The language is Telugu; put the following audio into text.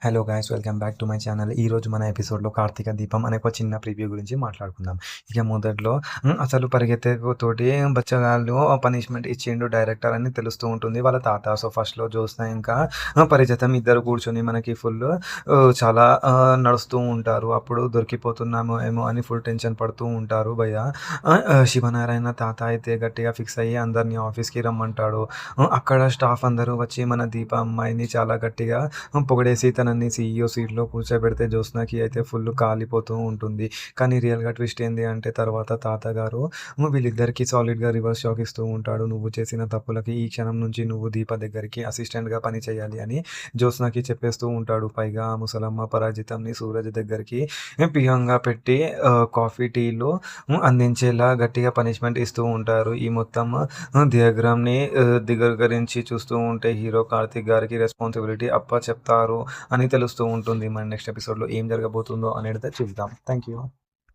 Hello guys, welcome back to my channel. ఈరోజు మన ఎపిసోడ్లో కార్తీక దీపం అనే ఒక చిన్న ప్రివ్యూ గురించి మాట్లాడుకుందాం. ఇక మొదట్లో అసలు పరిగెత్తేతోటి బచ్చగాళ్ళు పనిష్మెంట్ ఇచ్చిండు డైరెక్టర్ అని తెలుస్తూ ఉంటుంది వాళ్ళ తాత. సో ఫస్ట్లో జ్యోత్స్న ఇంకా పరిజతం ఇద్దరు కూర్చొని మనకి ఫుల్ చాలా నడుస్తూ ఉంటారు. అప్పుడు దొరికిపోతున్నామో ఏమో అని ఫుల్ టెన్షన్ పడుతూ ఉంటారు భయ్య. శివనారాయణ తాత అయితే గట్టిగా ఫిక్స్ అయ్యి అందరినీ ఆఫీస్కి రమ్మంటాడు. అక్కడ స్టాఫ్ అందరూ వచ్చి మన దీప అమ్మాయిని చాలా గట్టిగా పొగిడేసి తనని సీఈఓ సీట్లో కూర్చోబెడితే జ్యోత్స్నకి అయితే ఫుల్ కాలిపోతూ ఉంటుంది. కానీ రియల్గా ట్విస్ట్ ఏంది అంటే తర్వాత తాతగారు వీళ్ళిద్దరికీ సాలిడ్గా రివర్స్ షాక్ ఇస్తూ ఉంటాడు. నువ్వు చేసిన తప్పులకి ఈ క్షణం నుంచి నువ్వు దీప దగ్గరికి అసిస్టెంట్గా పని చేయాలి అని జ్యోత్స్నకి చెప్పేస్తూ ఉంటాడు. పైగా ముసలమ్మ పరాజితంని సూరజ్ దగ్గరికి పిహంగా పెట్టి కాఫీ టీలు అందించేలా గట్టిగా పనిష్మెంట్ ఇస్తూ ఉంటారు. ఈ మొత్తం డయాగ్రామ్ని దగ్గరించి చూస్తూ ఉంటే హీరో కార్తిక్ గారికి రెస్పాన్సిబిలిటీ అప్ప చెప్తారు అని తెలుస్తూ ఉంటుంది. మన నెక్స్ట్ ఎపిసోడ్లో ఏం జరగబోతుందో అనేది చూద్దాం. Thank you.